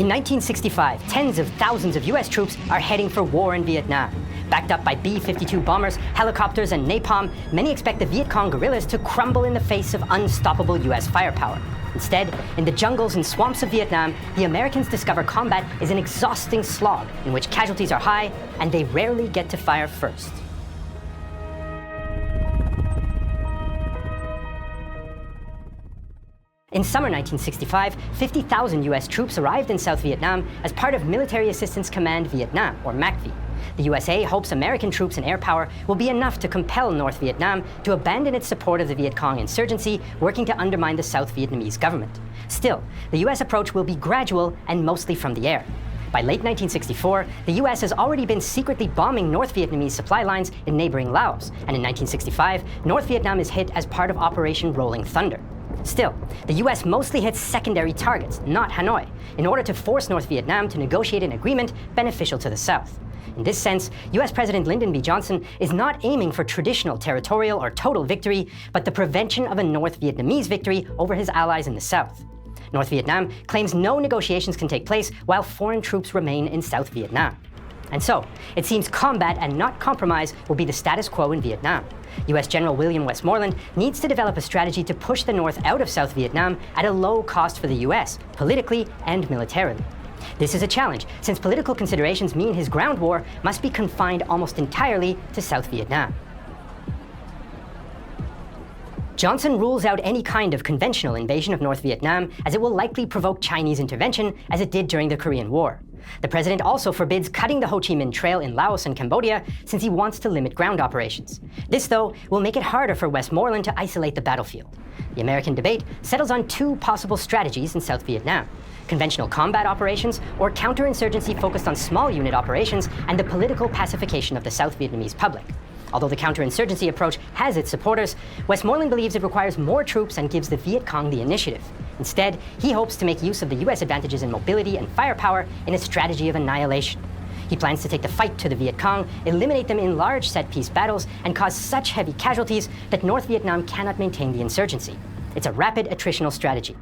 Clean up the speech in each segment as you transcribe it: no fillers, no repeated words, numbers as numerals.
In 1965, tens of thousands of US troops are heading for war in Vietnam. Backed up by B-52 bombers, helicopters, and napalm, many expect the Viet Cong guerrillas to crumble in the face of unstoppable US firepower. Instead, in the jungles and swamps of Vietnam, the Americans discover combat is an exhausting slog in which casualties are high and they rarely get to fire first. In summer 1965, 50,000 US troops arrived in South Vietnam as part of Military Assistance Command Vietnam, or MACV. The USA hopes American troops and air power will be enough to compel North Vietnam to abandon its support of the Viet Cong insurgency working to undermine the South Vietnamese government. Still, the US approach will be gradual and mostly from the air. By late 1964, the US has already been secretly bombing North Vietnamese supply lines in neighboring Laos, and in 1965, North Vietnam is hit as part of Operation Rolling Thunder. Still, the US mostly hits secondary targets, not Hanoi, in order to force North Vietnam to negotiate an agreement beneficial to the South. In this sense, US President Lyndon B. Johnson is not aiming for traditional territorial or total victory, but the prevention of a North Vietnamese victory over his allies in the South. North Vietnam claims no negotiations can take place while foreign troops remain in South Vietnam. And so, it seems combat and not compromise will be the status quo in Vietnam. US General William Westmoreland needs to develop a strategy to push the North out of South Vietnam at a low cost for the US, politically and militarily. This is a challenge, since political considerations mean his ground war must be confined almost entirely to South Vietnam. Johnson rules out any kind of conventional invasion of North Vietnam, as it will likely provoke Chinese intervention, as it did during the Korean War. The president also forbids cutting the Ho Chi Minh Trail in Laos and Cambodia, since he wants to limit ground operations. This, though, will make it harder for Westmoreland to isolate the battlefield. The American debate settles on two possible strategies in South Vietnam: conventional combat operations or counterinsurgency focused on small unit operations and the political pacification of the South Vietnamese public. Although the counterinsurgency approach has its supporters, Westmoreland believes it requires more troops and gives the Viet Cong the initiative. Instead, he hopes to make use of the US advantages in mobility and firepower in a strategy of annihilation. He plans to take the fight to the Viet Cong, eliminate them in large set-piece battles, and cause such heavy casualties that North Vietnam cannot maintain the insurgency. It's a rapid attritional strategy.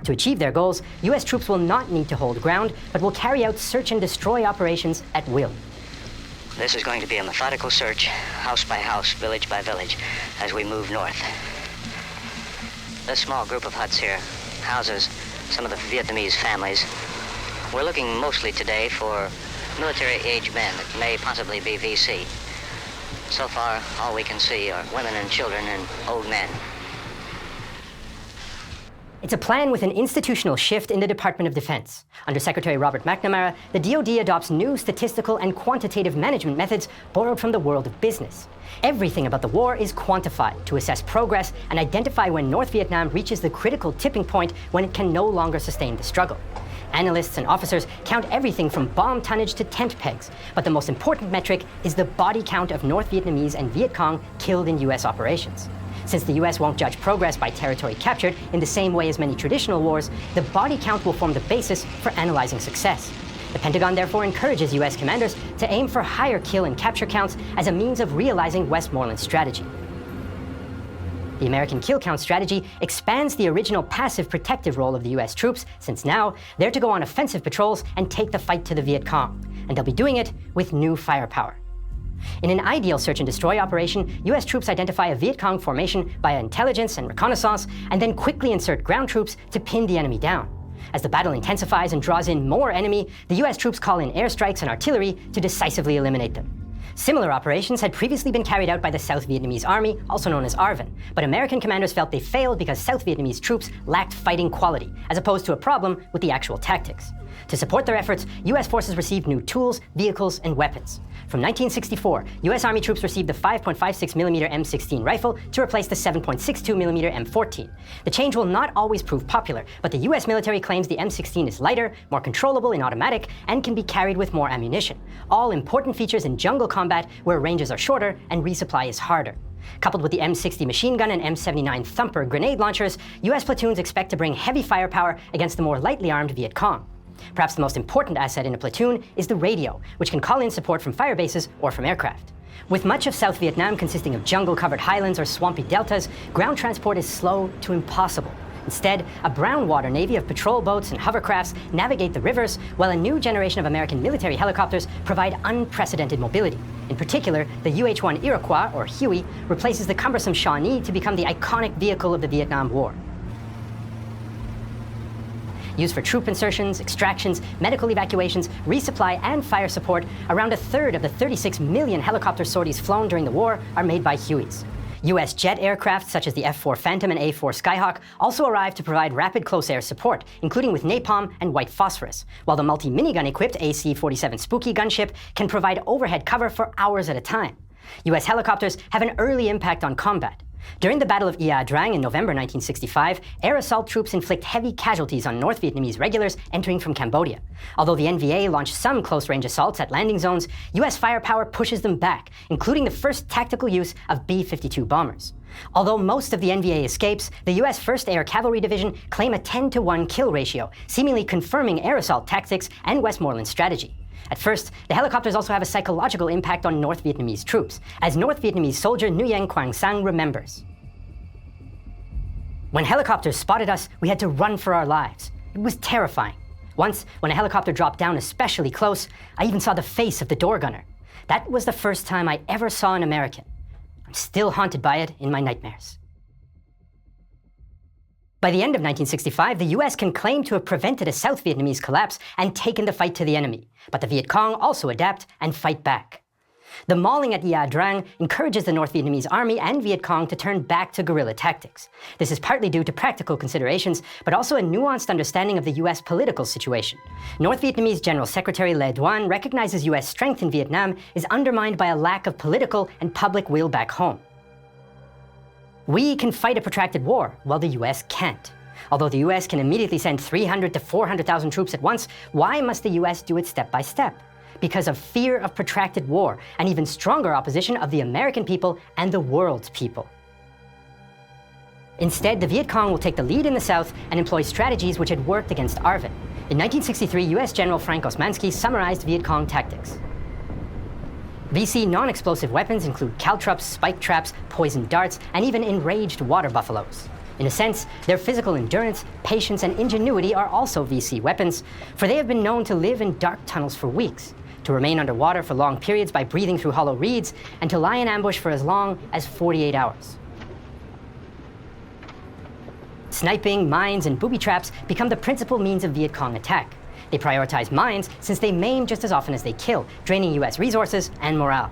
To achieve their goals, US troops will not need to hold ground, but will carry out search and destroy operations at will. This is going to be a methodical search, house by house, village by village, as we move north. This small group of huts here houses some of the Vietnamese families. We're looking mostly today for military-age men that may possibly be VC. So far, all we can see are women and children and old men. It's a plan with an institutional shift in the Department of Defense. Under Secretary Robert McNamara, the DoD adopts new statistical and quantitative management methods borrowed from the world of business. Everything about the war is quantified to assess progress and identify when North Vietnam reaches the critical tipping point when it can no longer sustain the struggle. Analysts and officers count everything from bomb tonnage to tent pegs, but the most important metric is the body count of North Vietnamese and Viet Cong killed in US operations. Since the US won't judge progress by territory captured in the same way as many traditional wars, the body count will form the basis for analyzing success. The Pentagon therefore encourages US commanders to aim for higher kill and capture counts as a means of realizing Westmoreland's strategy. The American kill count strategy expands the original passive protective role of the US troops, since now they're to go on offensive patrols and take the fight to the Viet Cong, and they'll be doing it with new firepower. In an ideal search and destroy operation, US troops identify a Viet Cong formation via intelligence and reconnaissance, and then quickly insert ground troops to pin the enemy down. As the battle intensifies and draws in more enemy, the US troops call in airstrikes and artillery to decisively eliminate them. Similar operations had previously been carried out by the South Vietnamese Army, also known as ARVN, but American commanders felt they failed because South Vietnamese troops lacked fighting quality, as opposed to a problem with the actual tactics. To support their efforts, US forces received new tools, vehicles, and weapons. From 1964, US Army troops received the 5.56mm M16 rifle to replace the 7.62mm M14. The change will not always prove popular, but the US military claims the M16 is lighter, more controllable in automatic, and can be carried with more ammunition. All important features in jungle combat where ranges are shorter and resupply is harder. Coupled with the M60 machine gun and M79 Thumper grenade launchers, US platoons expect to bring heavy firepower against the more lightly armed Viet Cong. Perhaps the most important asset in a platoon is the radio, which can call in support from fire bases or from aircraft. With much of South Vietnam consisting of jungle-covered highlands or swampy deltas, ground transport is slow to impossible. Instead, a brown water navy of patrol boats and hovercrafts navigate the rivers, while a new generation of American military helicopters provide unprecedented mobility. In particular, the UH-1 Iroquois, or Huey, replaces the cumbersome Shawnee to become the iconic vehicle of the Vietnam War. Used for troop insertions, extractions, medical evacuations, resupply, and fire support, around a third of the 36 million helicopter sorties flown during the war are made by Hueys. U.S. jet aircraft such as the F-4 Phantom and A-4 Skyhawk also arrived to provide rapid close-air support, including with napalm and white phosphorus, while the multi-minigun-equipped AC-47 Spooky gunship can provide overhead cover for hours at a time. U.S. helicopters have an early impact on combat. During the Battle of Ia Drang in November 1965, air assault troops inflict heavy casualties on North Vietnamese regulars entering from Cambodia. Although the NVA launched some close-range assaults at landing zones, U.S. firepower pushes them back, including the first tactical use of B-52 bombers. Although most of the NVA escapes, the U.S. 1st Air Cavalry Division claim a 10-to-1 kill ratio, seemingly confirming air assault tactics and Westmoreland's strategy. At first, the helicopters also have a psychological impact on North Vietnamese troops, as North Vietnamese soldier Nguyen Quang Sang remembers. When helicopters spotted us, we had to run for our lives. It was terrifying. Once, when a helicopter dropped down especially close, I even saw the face of the door gunner. That was the first time I ever saw an American. I'm still haunted by it in my nightmares. By the end of 1965, the US can claim to have prevented a South Vietnamese collapse and taken the fight to the enemy, but the Viet Cong also adapt and fight back. The mauling at Ia Drang encourages the North Vietnamese Army and Viet Cong to turn back to guerrilla tactics. This is partly due to practical considerations, but also a nuanced understanding of the US political situation. North Vietnamese General Secretary Le Duan recognizes US strength in Vietnam is undermined by a lack of political and public will back home. We can fight a protracted war, while the US can't. Although the US can immediately send 300 to 400,000 troops at once, why must the US do it step by step? Because of fear of protracted war, and even stronger opposition of the American people and the world's people. Instead, the Viet Cong will take the lead in the South and employ strategies which had worked against ARVN. In 1963, US General Frank Osmansky summarized Viet Cong tactics. VC non-explosive weapons include caltrops, spike traps, poison darts, and even enraged water buffaloes. In a sense, their physical endurance, patience, and ingenuity are also VC weapons, for they have been known to live in dark tunnels for weeks, to remain underwater for long periods by breathing through hollow reeds, and to lie in ambush for as long as 48 hours. Sniping, mines, and booby traps become the principal means of Viet Cong attack. They prioritize mines since they maim just as often as they kill, draining US resources and morale.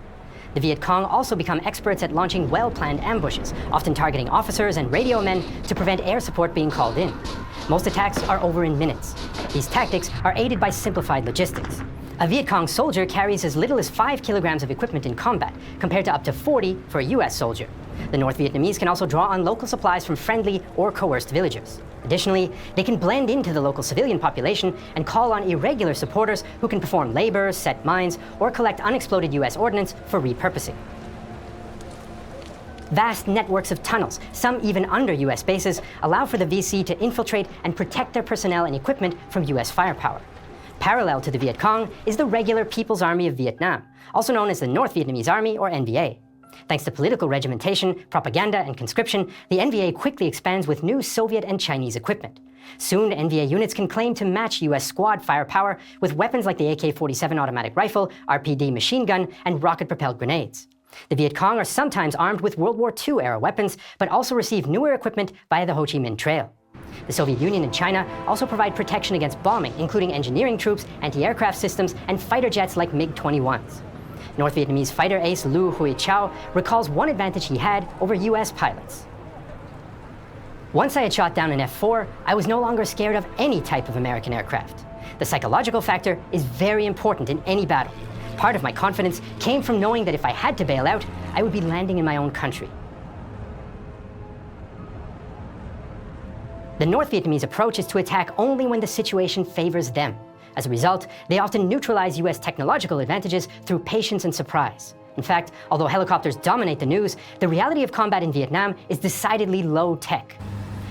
The Viet Cong also become experts at launching well-planned ambushes, often targeting officers and radio men to prevent air support being called in. Most attacks are over in minutes. These tactics are aided by simplified logistics. A Viet Cong soldier carries as little as 5 kilograms of equipment in combat, compared to up to 40 for a US soldier. The North Vietnamese can also draw on local supplies from friendly or coerced villagers. Additionally, they can blend into the local civilian population and call on irregular supporters who can perform labor, set mines, or collect unexploded US ordnance for repurposing. Vast networks of tunnels, some even under US bases, allow for the VC to infiltrate and protect their personnel and equipment from US firepower. Parallel to the Viet Cong is the regular People's Army of Vietnam, also known as the North Vietnamese Army, or NVA. Thanks to political regimentation, propaganda, and conscription, the NVA quickly expands with new Soviet and Chinese equipment. Soon, NVA units can claim to match US squad firepower with weapons like the AK-47 automatic rifle, RPD machine gun, and rocket-propelled grenades. The Viet Cong are sometimes armed with World War II-era weapons, but also receive newer equipment via the Ho Chi Minh Trail. The Soviet Union and China also provide protection against bombing, including engineering troops, anti-aircraft systems, and fighter jets like MiG-21s. North Vietnamese fighter ace Lu Hui Chau recalls one advantage he had over US pilots. Once I had shot down an F-4, I was no longer scared of any type of American aircraft. The psychological factor is very important in any battle. Part of my confidence came from knowing that if I had to bail out, I would be landing in my own country. The North Vietnamese approach is to attack only when the situation favors them. As a result, they often neutralize US technological advantages through patience and surprise. In fact, although helicopters dominate the news, the reality of combat in Vietnam is decidedly low tech.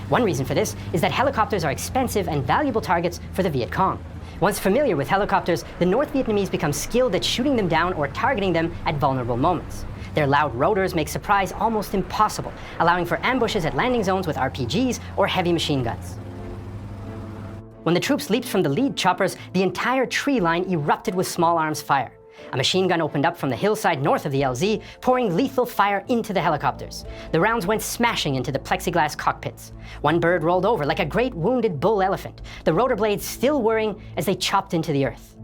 One reason for this is that helicopters are expensive and valuable targets for the Viet Cong. Once familiar with helicopters, the North Vietnamese become skilled at shooting them down or targeting them at vulnerable moments. Their loud rotors make surprise almost impossible, allowing for ambushes at landing zones with RPGs or heavy machine guns. When the troops leaped from the lead choppers, the entire tree line erupted with small arms fire. A machine gun opened up from the hillside north of the LZ, pouring lethal fire into the helicopters. The rounds went smashing into the plexiglass cockpits. One bird rolled over like a great wounded bull elephant, the rotor blades still whirring as they chopped into the earth.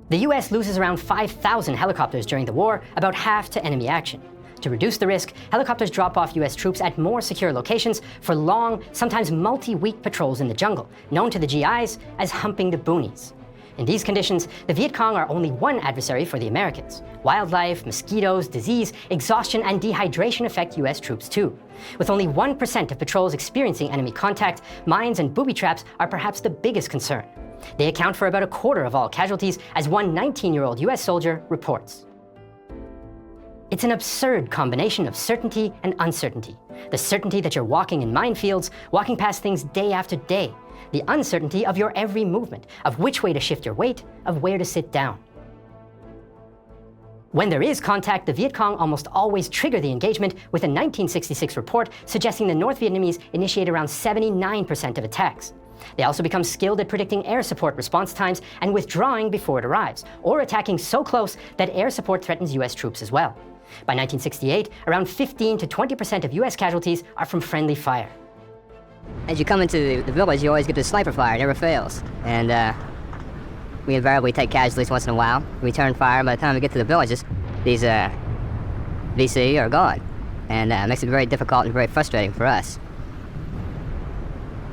The US loses around 5,000 helicopters during the war, about half to enemy action. To reduce the risk, helicopters drop off US troops at more secure locations for long, sometimes multi-week patrols in the jungle, known to the GIs as humping the boonies. In these conditions, the Viet Cong are only one adversary for the Americans. Wildlife, mosquitoes, disease, exhaustion, and dehydration affect US troops too. With only 1% of patrols experiencing enemy contact, mines and booby traps are perhaps the biggest concern. They account for about a quarter of all casualties, as one 19-year-old US soldier reports. It's an absurd combination of certainty and uncertainty. The certainty that you're walking in minefields, walking past things day after day. The uncertainty of your every movement, of which way to shift your weight, of where to sit down. When there is contact, the Viet Cong almost always trigger the engagement, with a 1966 report suggesting the North Vietnamese initiate around 79% of attacks. They also become skilled at predicting air support response times and withdrawing before it arrives, or attacking so close that air support threatens US troops as well. By 1968, around 15 to 20% of US casualties are from friendly fire. As you come into the village, you always get the sniper fire, it never fails. And we invariably take casualties once in a while. We return fire, by the time we get to the villages, these VC are gone. And it makes it very difficult and very frustrating for us.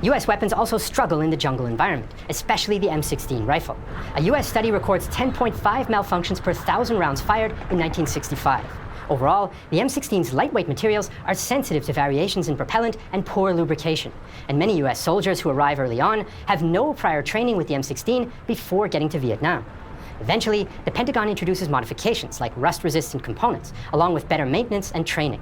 US weapons also struggle in the jungle environment, especially the M16 rifle. A US study records 10.5 malfunctions per 1,000 rounds fired in 1965. Overall, the M16's lightweight materials are sensitive to variations in propellant and poor lubrication, and many US soldiers who arrive early on have no prior training with the M16 before getting to Vietnam. Eventually, the Pentagon introduces modifications like rust-resistant components, along with better maintenance and training.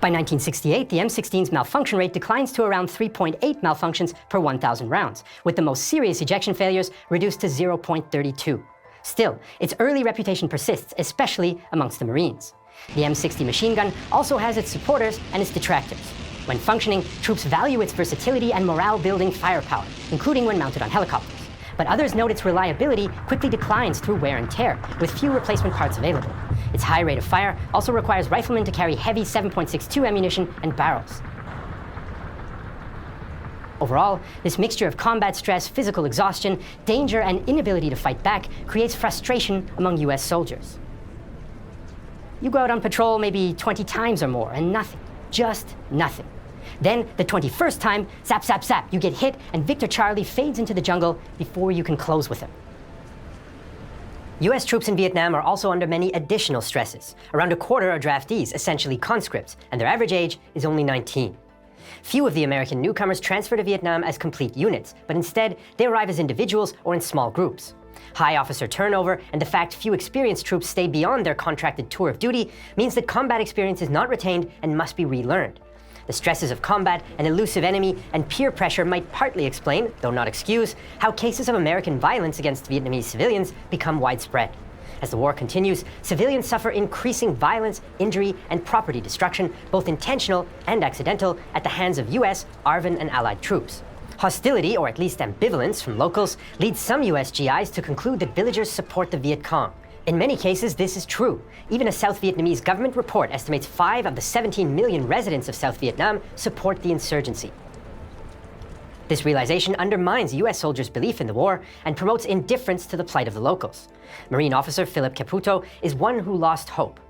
By 1968, the M16's malfunction rate declines to around 3.8 malfunctions per 1,000 rounds, with the most serious ejection failures reduced to 0.32. Still, its early reputation persists, especially amongst the Marines. The M60 machine gun also has its supporters and its detractors. When functioning, troops value its versatility and morale-building firepower, including when mounted on helicopters. But others note its reliability quickly declines through wear and tear, with few replacement parts available. Its high rate of fire also requires riflemen to carry heavy 7.62 ammunition and barrels. Overall, this mixture of combat stress, physical exhaustion, danger, and inability to fight back creates frustration among US soldiers. You go out on patrol maybe 20 times or more, and nothing. Just nothing. Then, the 21st time, zap, zap, zap, you get hit, and Victor Charlie fades into the jungle before you can close with him. US troops in Vietnam are also under many additional stresses. Around a quarter are draftees, essentially conscripts, and their average age is only 19. Few of the American newcomers transfer to Vietnam as complete units, but instead, they arrive as individuals or in small groups. High officer turnover and the fact few experienced troops stay beyond their contracted tour of duty means that combat experience is not retained and must be relearned. The stresses of combat, an elusive enemy, and peer pressure might partly explain, though not excuse, how cases of American violence against Vietnamese civilians become widespread. As the war continues, civilians suffer increasing violence, injury, and property destruction, both intentional and accidental, at the hands of US, ARVN, and Allied troops. Hostility, or at least ambivalence, from locals leads some US GIs to conclude that villagers support the Viet Cong. In many cases, this is true. Even a South Vietnamese government report estimates 5 of the 17 million residents of South Vietnam support the insurgency. This realization undermines US soldiers' belief in the war and promotes indifference to the plight of the locals. Marine officer Philip Caputo is one who lost hope.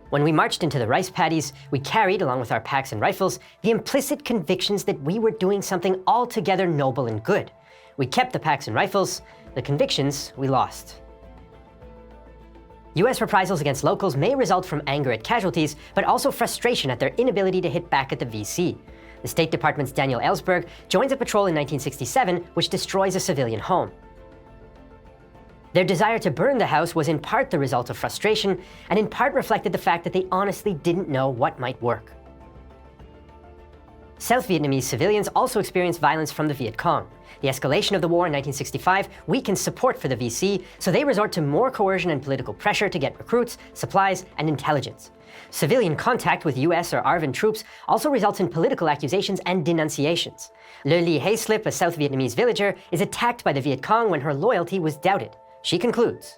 When we marched into the rice paddies, we carried, along with our packs and rifles, the implicit convictions that we were doing something altogether noble and good. We kept the packs and rifles, the convictions we lost. US reprisals against locals may result from anger at casualties, but also frustration at their inability to hit back at the VC. The State Department's Daniel Ellsberg joins a patrol in 1967 which destroys a civilian home. Their desire to burn the house was in part the result of frustration, and in part reflected the fact that they honestly didn't know what might work. South Vietnamese civilians also experienced violence from the Viet Cong. The escalation of the war in 1965 weakens support for the VC, so they resort to more coercion and political pressure to get recruits, supplies, and intelligence. Civilian contact with US or ARVN troops also results in political accusations and denunciations. Le Li Hayslip, a South Vietnamese villager, is attacked by the Viet Cong when her loyalty was doubted. She concludes,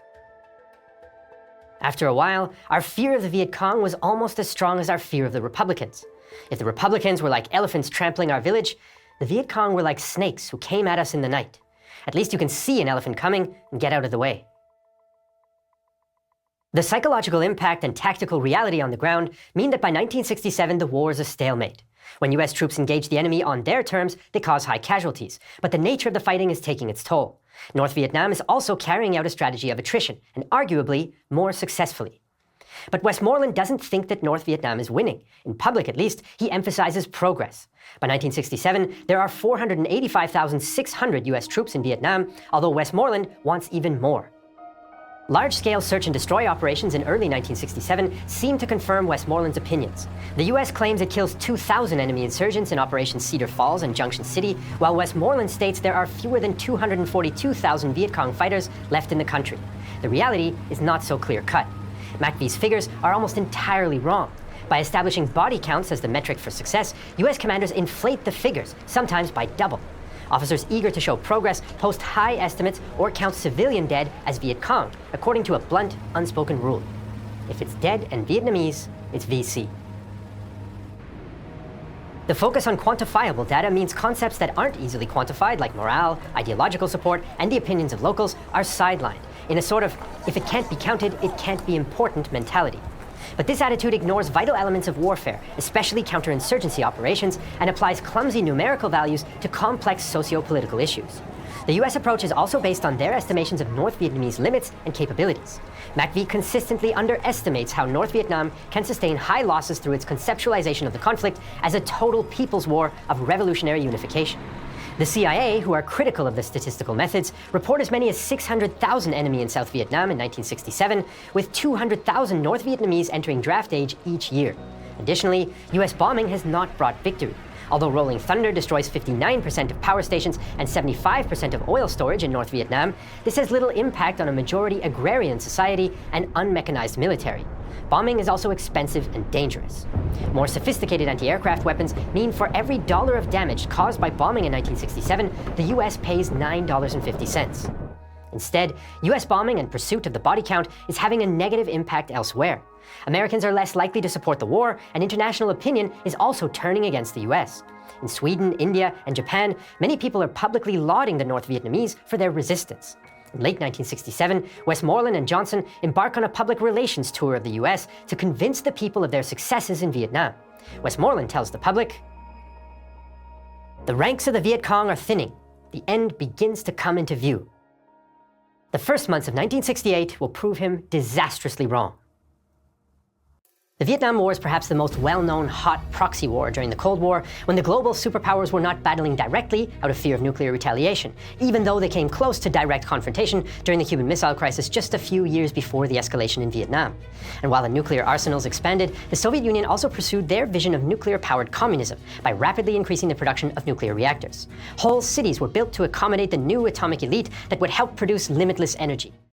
"After a while, our fear of the Viet Cong was almost as strong as our fear of the Republicans. If the Republicans were like elephants trampling our village, the Viet Cong were like snakes who came at us in the night. At least you can see an elephant coming and get out of the way." The psychological impact and tactical reality on the ground mean that by 1967 the war is a stalemate. When US troops engage the enemy on their terms, they cause high casualties, but the nature of the fighting is taking its toll. North Vietnam is also carrying out a strategy of attrition, and arguably more successfully. But Westmoreland doesn't think that North Vietnam is winning. In public, at least, he emphasizes progress. By 1967, there are 485,600 US troops in Vietnam, although Westmoreland wants even more. Large-scale search and destroy operations in early 1967 seem to confirm Westmoreland's opinions. The US claims it kills 2,000 enemy insurgents in Operation Cedar Falls and Junction City, while Westmoreland states there are fewer than 242,000 Viet Cong fighters left in the country. The reality is not so clear-cut. MACV's figures are almost entirely wrong. By establishing body counts as the metric for success, US commanders inflate the figures, sometimes by double. Officers eager to show progress post high estimates or count civilian dead as Viet Cong, according to a blunt, unspoken rule. If it's dead and Vietnamese, it's VC. The focus on quantifiable data means concepts that aren't easily quantified, like morale, ideological support, and the opinions of locals, are sidelined in a sort of, if it can't be counted, it can't be important mentality. But this attitude ignores vital elements of warfare, especially counterinsurgency operations, and applies clumsy numerical values to complex socio-political issues. The US approach is also based on their estimations of North Vietnamese limits and capabilities. MACV consistently underestimates how North Vietnam can sustain high losses through its conceptualization of the conflict as a total people's war of revolutionary unification. The CIA, who are critical of the statistical methods, report as many as 600,000 enemy in South Vietnam in 1967, with 200,000 North Vietnamese entering draft age each year. Additionally, US bombing has not brought victory. Although Rolling Thunder destroys 59% of power stations and 75% of oil storage in North Vietnam, this has little impact on a majority agrarian society and unmechanized military. Bombing is also expensive and dangerous. More sophisticated anti-aircraft weapons mean for every dollar of damage caused by bombing in 1967, the US pays $9.50. Instead, US bombing and pursuit of the body count is having a negative impact elsewhere. Americans are less likely to support the war, and international opinion is also turning against the US. In Sweden, India, and Japan, many people are publicly lauding the North Vietnamese for their resistance. In late 1967, Westmoreland and Johnson embark on a public relations tour of the US to convince the people of their successes in Vietnam. Westmoreland tells the public, "The ranks of the Viet Cong are thinning. The end begins to come into view." The first months of 1968 will prove him disastrously wrong. The Vietnam War is perhaps the most well-known hot proxy war during the Cold War, when the global superpowers were not battling directly out of fear of nuclear retaliation, even though they came close to direct confrontation during the Cuban Missile Crisis just a few years before the escalation in Vietnam. And while the nuclear arsenals expanded, the Soviet Union also pursued their vision of nuclear-powered communism by rapidly increasing the production of nuclear reactors. Whole cities were built to accommodate the new atomic elite that would help produce limitless energy.